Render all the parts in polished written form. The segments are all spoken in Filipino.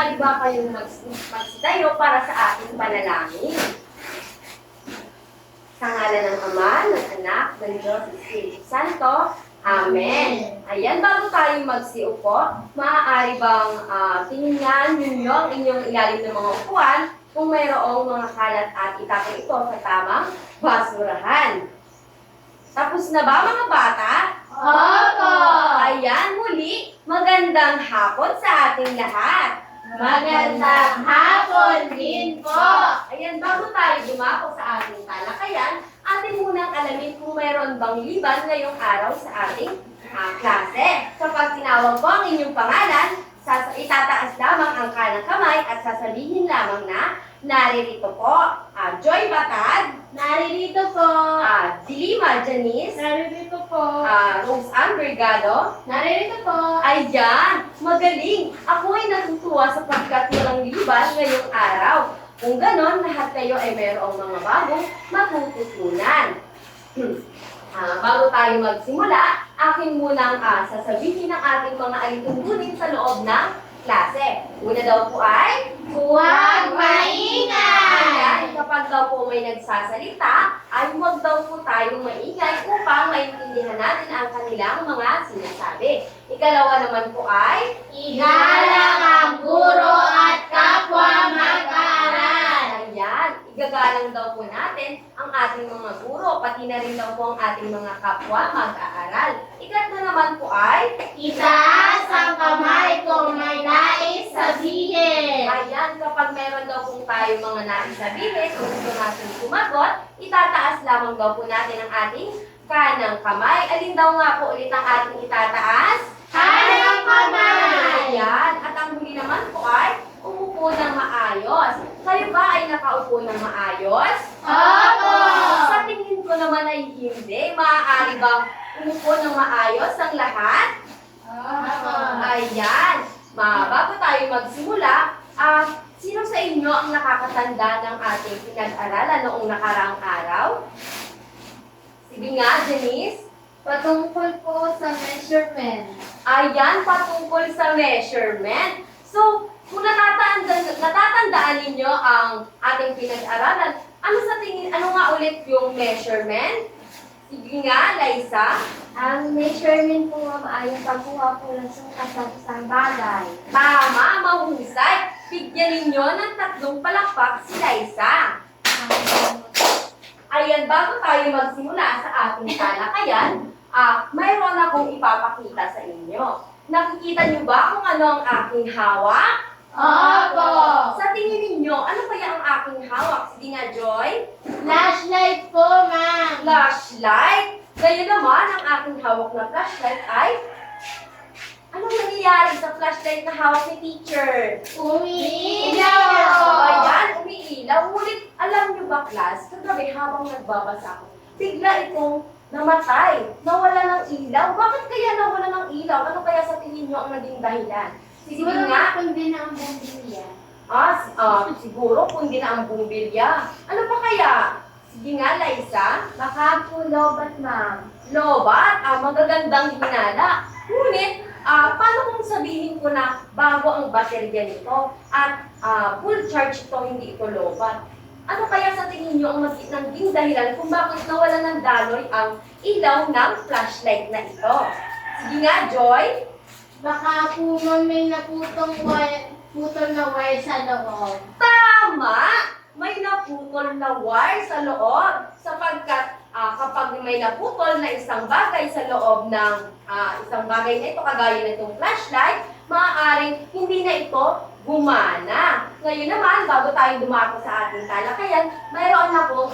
maaari ba kayong magsitayo para sa ating panalangin? Sa ngalan ng Ama, ng Anak, ng Diyos, at Espiritu Santo. Amen. Ayan, bago tayo magsiupo, maaari bang tingnan ninyo ang inyong ilalim ng mga upuan kung mayroong mga kalat at itapon ito sa tamang basurahan. Tapos na ba mga bata? Opo! Ayan, muli, magandang hapon sa ating lahat. Magandang hapon din po! Ayan, bago tayo dumako sa ating talakayan, atin munang alamin kung mayroon bang liban ngayong araw sa ating klase. Kapag tinawag ko ang inyong pangalan, itataas lamang ang kanang kamay at sasabihin lamang na, naririto po, Joy Batad, Naririto po! Dilima Janice, Naririto po! Rose Ann Brigado. Naririto po! Ayan, magaling! Ako ay natutuwa sapagkat walang liban ngayong araw. Kung ganon, lahat kayo ay mayroong mga bagong matututunan. Bago tayo magsimula, akin munang sasabihin ang ating mga alituntunin sa loob ng klase. Una daw po ay, Huwag maingay! ayan, kapag daw po may nagsasalita, ay huwag daw po tayong maingay upang maintindihan natin ang kanilang mga sinasabi. Ikalawa naman po ay, Igalang ang guro at kapwa mag-aaral! ayan, igagalang daw po natin ang ating mga guro, pati na rin daw po ang ating mga kapwa mag-aaral. Ikatlo naman po ay, Itaas ang kamay kung may nais sabihin! ayan, kapag meron daw po tayo mga nais sabihin, kung gusto natin sumagot, itataas lamang daw po natin ang ating kanang kamay. Alin daw nga po ulit ang ating itataas? Kanang kamay! Ayan, at ang huli naman po ay, umupo ng maayos. Kayo ba ay nakaupo ng maayos? Opo! Sa tingin ko naman ay hindi. Maaari bang umupo ng maayos ang lahat? Opo! Ayan. Bago tayo magsimula, sino sa inyo ang nakakatanda ng ating pinag-aralan noong nakaraang araw? Sige nga, Janice. Patungkol po sa measurement. Ayan, patungkol sa measurement. So, kung natatandaan ninyo ang ating pinag-aralan, ano nga ulit yung measurement? Sige nga, Liza. Ang measurement po ay yung pagkuha po ng sukat sa isang bagay. Tama, mahusay. Bigyan ninyo ng 3 palakpak si Liza. Ayan, bago tayo magsimula sa ating talakayan, mayroon akong ipapakita sa inyo. Nakikita niyo ba kung ano ang aking hawak? Opo! Sa tingin ninyo, ano kaya ang aking hawak? Sige nga, Joy. Flashlight po, ma'am! Flashlight. Ngayon naman, ang aking hawak na flashlight ay, anong nangyayari sa flashlight na hawak ni teacher? Umiilaw! Ayan, umiilaw. Ngunit, alam niyo ba, class, kagabi habang nagbabasa ako, bigla itong namatay. Nawala ng ilaw. Bakit kaya nawala ng ilaw? Ano kaya sa tingin niyo ang naging dahilan? Sige nga. Kundi na ang bombilya. Siguro kung hindi na ang bumbilya. Ano pa kaya? Sige nga, Liza. Baka po lobat, ma'am. Lobat, magagandang hinala. Ngunit, paano kung sabihin ko na bago ang baterya nito at full charge ito, hindi ito lobat? Ano kaya sa tingin niyo ang naging dahilan kung bakit nawala ng daloy ang ilaw ng flashlight na ito? Sige nga, Joy. Baka po may naputol na wire sa loob. Tama! May naputol na wire sa loob sapagkat kapag may naputol na isang bagay sa loob ng isang bagay na ito, kagaya na itong flashlight, maaaring hindi na ito gumana. Ngayon naman, bago tayo dumako sa ating talakayan, mayroon akong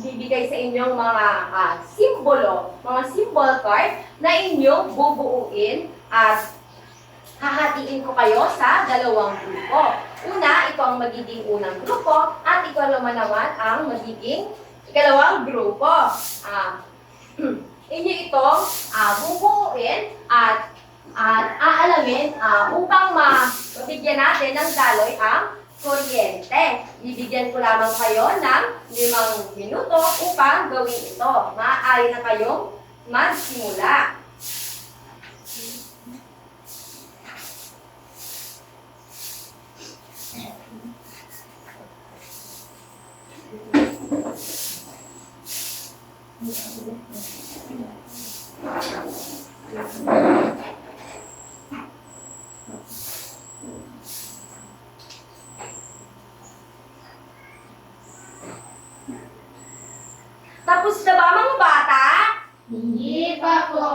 ibibigay sa inyong mga simbolo, mga symbol card na inyong bubuuin at hahatiin ko kayo sa 2 grupo. Una, ito ang magiging unang grupo at ikalawa naman ang magiging ikalawang grupo. Inyo itong bubuuin at aalamin upang mabigyan natin ng daloy ang kuryente. Bibigyan ko lamang kayo ng 5 minuto upang gawin ito. Maaari na kayong magsimula. Tapos na ba mga bata? Hindi pa po.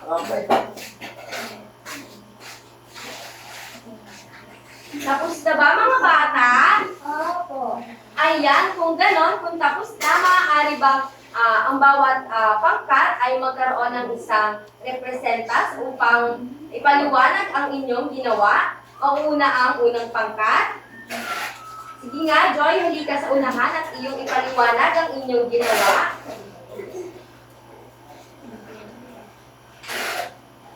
Okay. Tapos na ba mga bata? Opo. Ayan, kung ganon, kung tapos na, maaari bang ang bawat pangkat ay magkaroon ng isang representas upang ipaliwanag ang inyong ginawa? Mauna ang unang pangkat. Sige nga, Joy, huli ka sa unahan at iyong ipaliwanag ang inyong ginawa.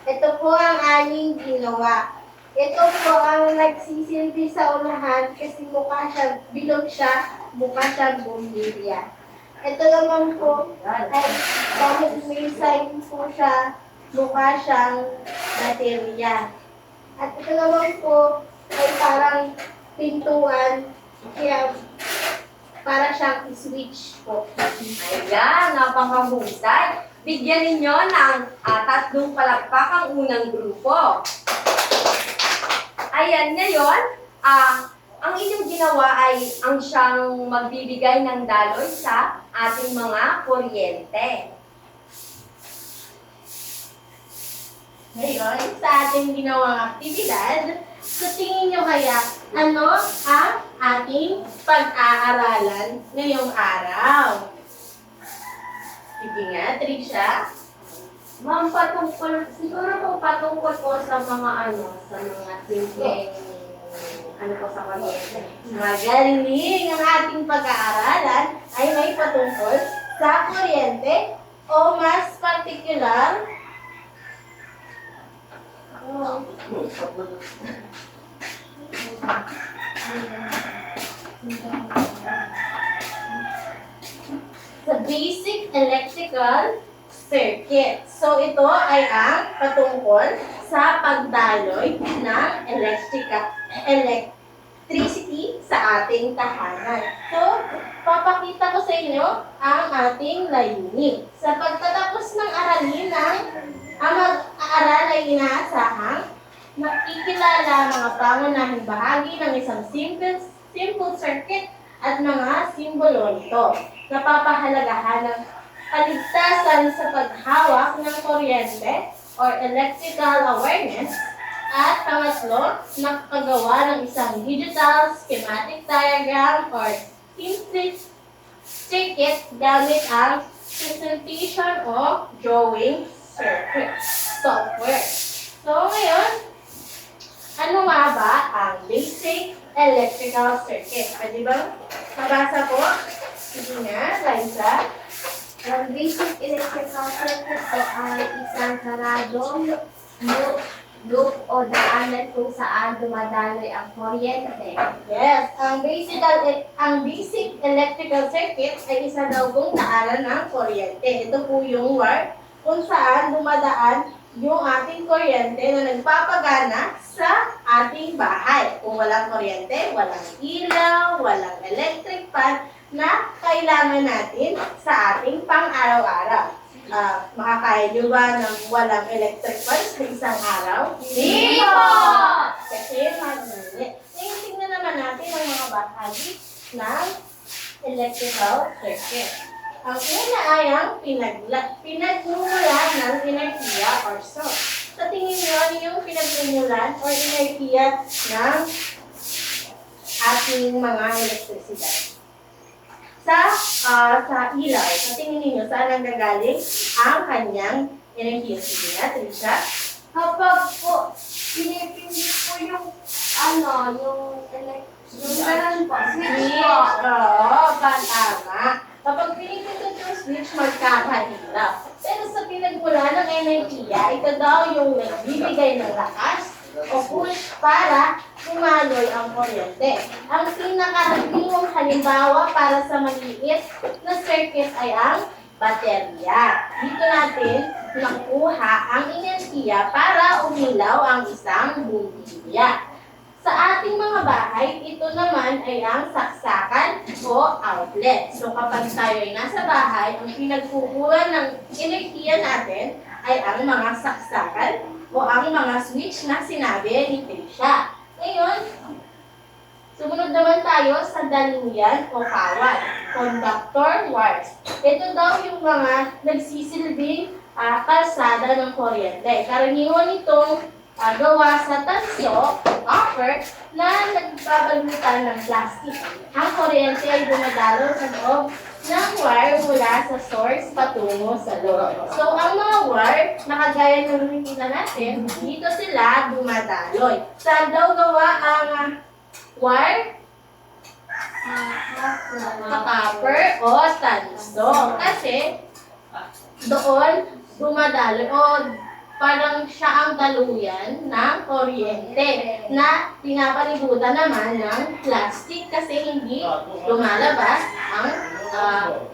Ito po ang aming ginawa. Ito po ang nagsisilbi sa unahan kasi mukha siya, bilog siya, mukha siya bumbilya. Ito naman po ay dahil may sign po siya, mukha siyang baterya. At ito naman po ay parang pintuan, kaya para siyang switch po. Ayan, napakahusay. Bigyan ninyo ng 3 palakpak ang unang grupo. Ayan, ngayon, ang inyong ginawa ay ang siyang magbibigay ng daloy sa ating mga kuryente. Ngayon, sa ating ginawang aktibidad, sa tingin nyo kaya, ano ang ating pag-aaralan ngayong araw? Sige nga, Trisha. Ma'am, siguro po patungkol po sa mga sa mga simpleng, po sa kuryente. Magaling! Ang ating pag-aaralan ay may patungkol sa kuryente o mas particular sa basic electrical circuit. So, ito ay ang patungkol sa pagdaloy ng electricity sa ating tahanan. So, papakita ko sa inyo ang ating layunin. Sa pagtatapos ng aralin ang mag-aaral ay inaasahang makikilala mga pangunahing bahagi ng isang simple circuit at mga simbolo nito. Napapahalagahan ng kaligtasan sa paghawak ng kuryente or electrical awareness. At pangatlo, nakagawa ng isang digital schematic diagram or simple circuit gamit ang presentation o drawing circuit software. So ngayon, ano nga ba ang basic electrical circuit? Pwede ba mabasa po? Sige nga, Liza. Ang basic electrical circuit ay ang isang saradong loop o daanan kung saan dumadaloy ang kuryente. Yes, ang basic electrical circuit ay isa daw pong daanan ng kuryente. Ito po yung wire kung saan dumadaan yung ating kuryente na nagpapagana sa ating bahay. Kung walang kuryente, walang ilaw, walang electric fan na kailangan natin sa ating pang-araw-araw. Makakaya nyo ba ng walang electric fan sa isang araw? Hindi po! Kasi mag-init. Ngayon, tingnan naman natin ang mga bahagi ng electrical circuit. Ang una ay ang pinagmumulan ng enerhiya or source. Sa tingin nyo, ano yung pinagmumulan or enerhiya ng ating mga elektrisidad? Sa ilaw, sa tingin ninyo, saan ang gagaling ang kanyang enerhiya? Sige nga, Trisha. Kapag po, pinipindit po yung Yung ganun po, switch Switch. po. Oo, tama. Kapag pinipindot yung switch, magkakahila. Pero sa pinagmula ng enerhiya, ito daw yung nagbibigay ng lakas o push para umaloy ang kuryente. Ang pinakahabingong halimbawa para sa maliit na circuit ay ang baterya. Dito natin nakuha ang enerhiya para umilaw ang isang bumbilya. Sa ating mga bahay, ito naman ay ang saksakan o outlet. So kapag tayo ay nasa bahay, ang pinagkukuha ng enerhiya natin ay ang mga saksakan o ang mga switch na sinabi ni Tricia. Ngayon, sumunod naman tayo sa daluyan o kawad, conductor wires. Ito daw yung mga nagsisilbing kalsada ng kuryente. Karaniwan itong gawa sa tanso, copper, na nagbabalutan ng plastic. Ang kuryente ay dumadalo sa loob ng wire mula sa source patungo sa load. So, ang mga wire, nakagaya ng nakikita natin, dito sila dumadaloy. Saan daw gawa ang wire? Sa copper o tanso. Kasi, doon dumadaloy o parang siya ang daluyan ng kuryente na pinapalibutan naman ng plastic kasi hindi lumalabas ang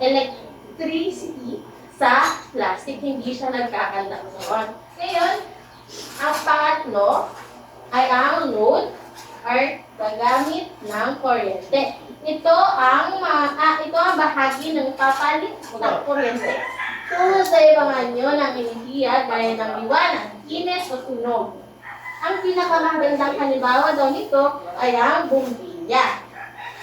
electricity sa plastic, hindi siya nagkakandaksyon. Ngayon, ang pangatlo ay ang load or gagamit ng kuryente. Ito ang bahagi ng papalit ng kuryente. Tulad sa ibangan nyo ng enerhiya gaya ng liwanag, init o tunog. Ang pinakamagandang halimbawa daw nito ay ang bumbilya.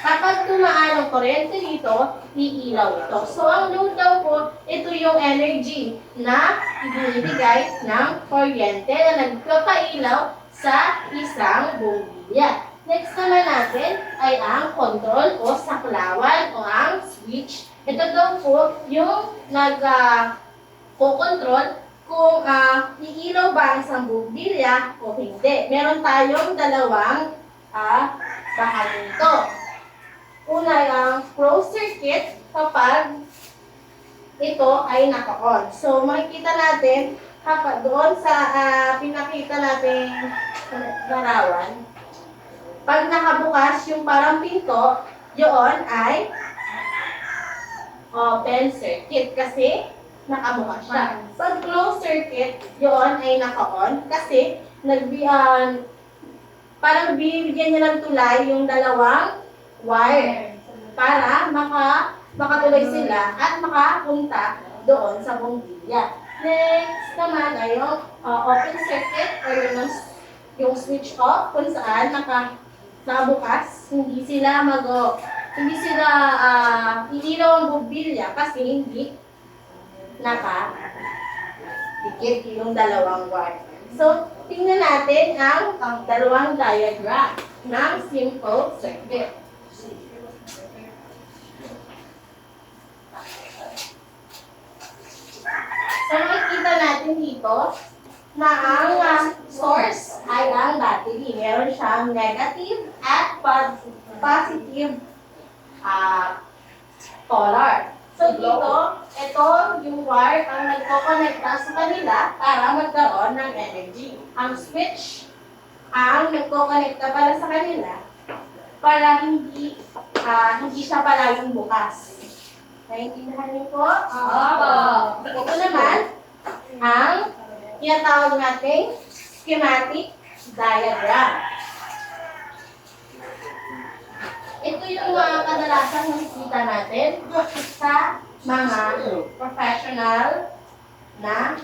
Kapag tumaan ang kuryente dito, iilaw ito. So ang load daw po, ito yung energy na ibinibigay ng kuryente na nagpapailaw sa isang bumbilya. Next naman natin ay ang control o saklawan o ang switch. Ito daw po yung nag-control kung iilaw ba ang isang bumbilya o hindi. Meron tayong dalawang bahagi nito. Una ay ang closed circuit kapag ito ay naka-on. So makikita natin kapag doon sa pinakita natin larawan, pag nakabukas yung parang pinto, yun ay open circuit kasi nakabukas siya. Pag closed circuit, yun ay naka-on kasi parang bibigyan niya ng tulay yung dalawang wire para makatuloy sila at makapunta doon sa bumbilya. Next naman ay yung open circuit or yung switch off kung saan nakabukas, hindi sila iilaw ang bumbilya kasi hindi nakadikit yung dalawang wire. So, tingnan natin ang dalawang diagram ng simple circuit. So, makikita natin dito na ang source ay ang battery. Meron siyang negative at positive polar. So dito, ito yung wire ang nagko-connecta sa kanila para magkaroon ng energy. Ang switch ang nagko-connecta para sa kanila para hindi siya palaging bukas. Naintindihan niyo po? Opo. Ito naman ang tinatawag nating schematic diagram. Ito yung kadalasan nakikita natin sa mga professional na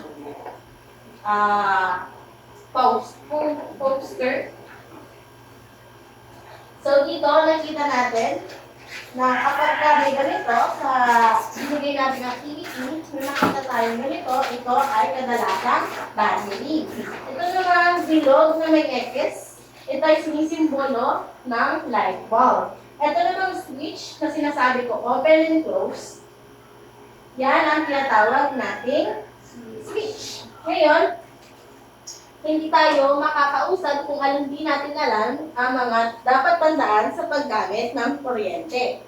poster. So dito nakita natin na kapag may ganito sa binigay natin ng activity, na nakita tayo ganito, ito ay kadalasan battery. Ito naman bilog na may X, ito ay sinisimbolo ng light bulb. Ito namang switch na sinasabi ko, open and close. Yan ang tinatawag nating switch. Ngayon, hindi tayo makakausad kung alin di natin alam ang mga dapat tandaan sa paggamit ng kuryente.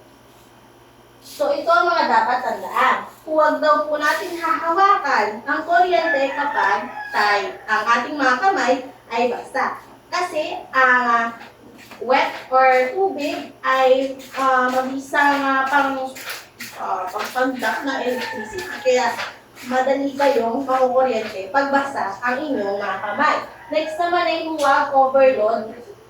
So, ito ang mga dapat tandaan. Huwag daw po natin hahawakan ang kuryente kapag ang ating mga kamay ay basa. Kasi ang wet or tubig ay mabisang pang-conduct ng electricity. Kaya madali kayong makukuryente pag basa ang inyong mga kamay. Next naman ay huwag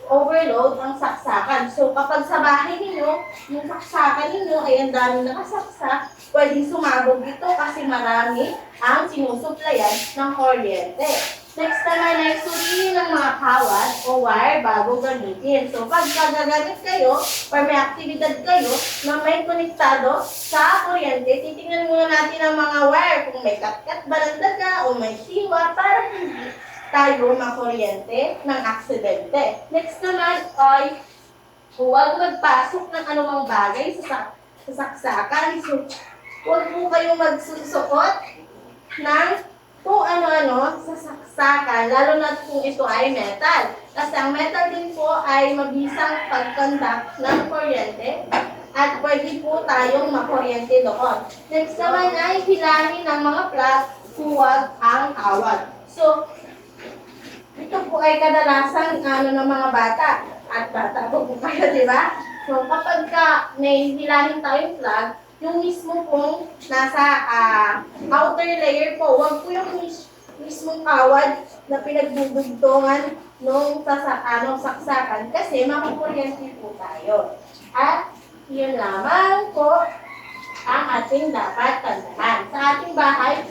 overload ang saksakan. So, kapag sa bahay ninyo, yung saksakan ninyo ay ang daming nakasaksak, pwedeng sumabog ito kasi marami ang sinusuplayan ng kuryente. Next naman ay suriin ng mga kawat o wire bago gamitin. So, pag gagamit kayo or may aktibidad kayo na may konektado sa kuryente, titingnan muna natin ang mga wire kung may kat-kat ba ng daga o may siwa para hindi tayo makuryente ng aksidente. Next naman ay huwag magpasok ng anumang bagay sa saksakan. So, huwag po kayong magsusuot ng kung ano-ano sa saksakan, lalo na kung ito ay metal. Kasi ang metal din po ay mabisang pag-conduct ng kuryente at pwede po tayong makuryente doon. Next naman ay hilangin ng mga plug, huwag ang kawat. So, ito po ay kadalasan ng mga bata. At bata po kayo, di ba? So, kapag may hilangin tayong plug, yung mismo pong nasa outer layer po, huwag po yung mismong kawad na pinagbubugtungan nung saksakan kasi makukuryente po tayo. At yun lamang po ang ating dapat tandaan. Sa ating bahay,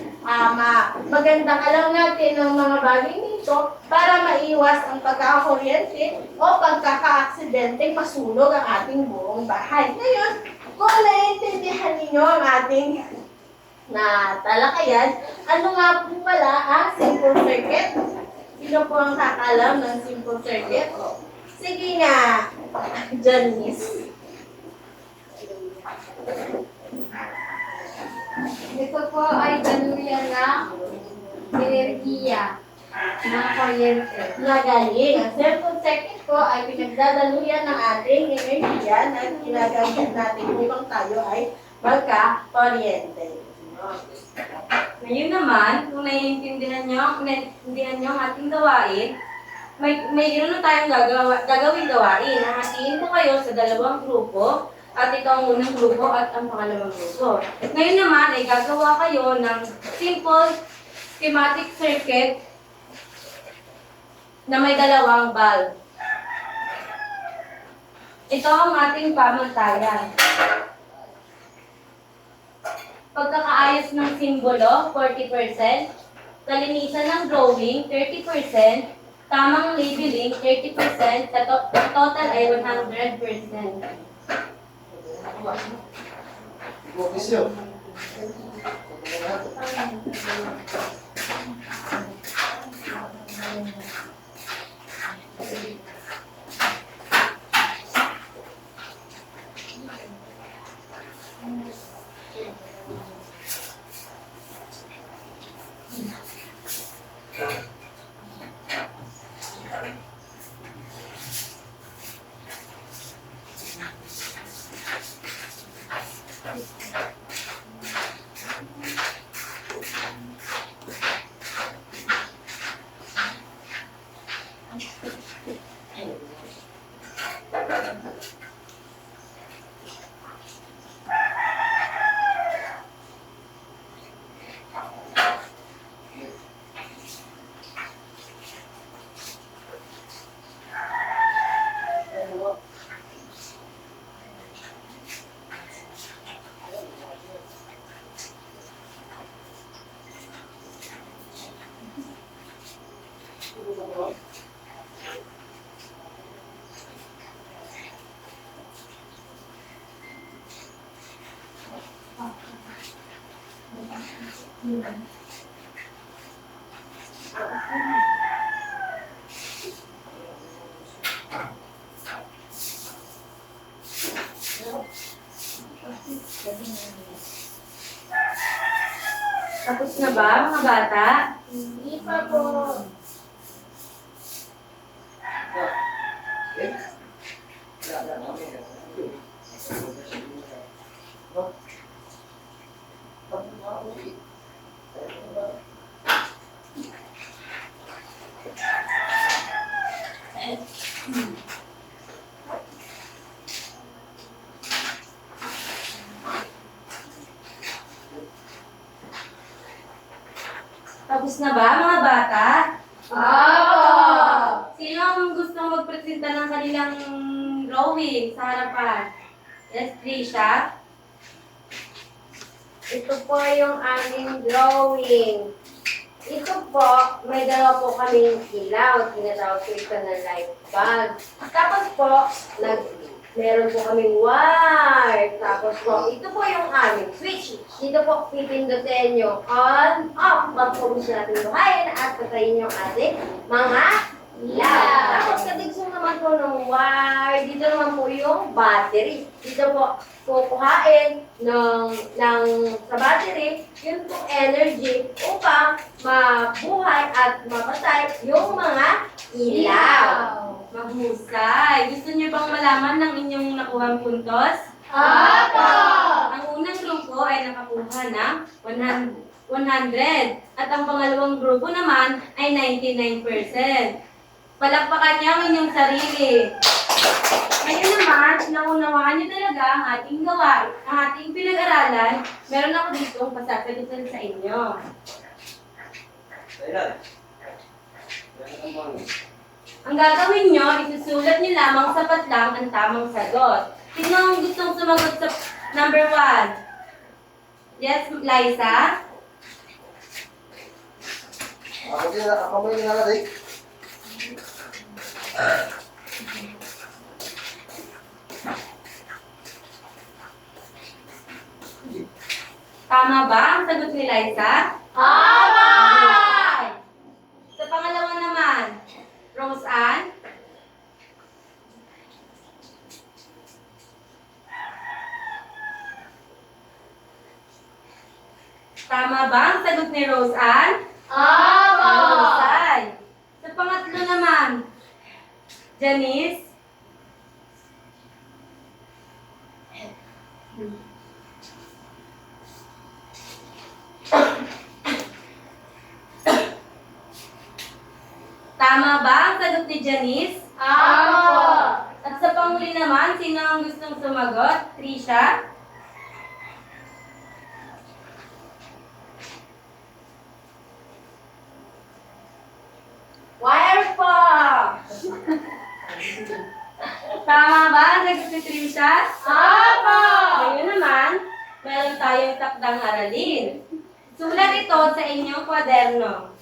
magandang alam natin ng mga bagay nito para maiwas ang pagkakakuryente o pagkaka-aksidente masunog ang ating buong bahay. Ngayon, kung naiintindihan ninyo ang ating na talakayan, ano nga po pala ang simple circuit? Sino po ang kakalam ng simple circuit? Sige nga, Janice. Ito po ay daluyan ng enerhiya ng kuryente. Magaling. Ang simple circuit po ay pinagdadaluyan ng ating enerhiya na ginagamit natin upang tayo ay magka-kuryente. Ngayon naman, kung naiintindihan nyo ang ating gawain, may gano'n tayong gagawin gawain. Hahatiin ko kayo sa dalawang grupo, at ito ang unang grupo at ang pangalawang grupo. Ngayon naman ay gagawa kayo ng simple schematic circuit na may dalawang bulb. Ito ang ating pamantayan. Pagkakaayos ng simbolo, 40%. Kalinisan ng drawing, 30%. Tamang labeling, 30%. Ang total ay 100%. Ofisyo. Tapos na ba, mga bata? Hindi pa po. Okay. Tapos na ba, mga bata? Opo! Sino ang gustong magpresenta ng kanilang drawing sa harapan? Yes, Trisha? Ito po yung aming drawing. Ito po, may dalawa po kaming ilaw. Tinatawag ko ito na light bulb. Tapos po, meron po kaming wire. Tapos po, ito po yung aming switch. Dito po, pipindutin yung on, off. Pag po gusto natin buhayin at patayin yung ating mga ilaw. Tapos kadigsong naman po ng wire. Dito naman po yung battery. Dito po, kukuhain sa battery yung po energy upang mabuhay at mapatay yung mga ilaw. Mahusay. Gusto niyo bang malaman ng inyong nakuhang puntos? Opo! Ang unang grupo ay nakakuha ng 100 at ang pangalawang grupo naman ay 99%. Palakpakan niyo ang inyong sarili. Ngayon naman, naunawaan niyo talaga ang ating gawain, ang ating pinag-aralan. Meron ako dito ang pasasagutan sa inyo. Ang gagawin niyo, isusulat niyo lamang sapat lang ang tamang sagot. Sino ang gustong sumagot sa number 1? Yes, Liza? Ako mo yung nalarik. Tama ba ang sagot ni Liza? Opo! Mahusay. Sa pangalawa naman, Rose Ann? Tama ba ang sagot ni Rose Ann? Opo! Mahusay. Sa pangatlo naman, Janice? Tama ba ang sagot ni Janice? Opo! At sa panghuli naman, sino ang gustong sumagot? Trisha? Wire po! Tama ba ang sagot ni Trisha? Opo! Ngayon naman, meron tayong takdang aralin. Sulat ito sa inyong kwaderno.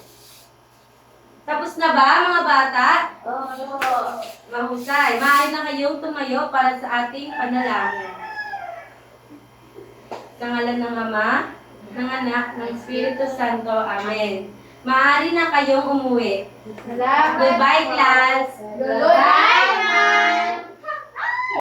Tapos na ba, mga bata? Opo! Mahusay. Maaari na kayong tumayo para sa ating panalangin. Sa ngalan ng Ama, ng Anak, ng Espiritu Santo. Amen. Maaari na kayong umuwi. Salamat Goodbye, po. class. Goodbye, ma'am!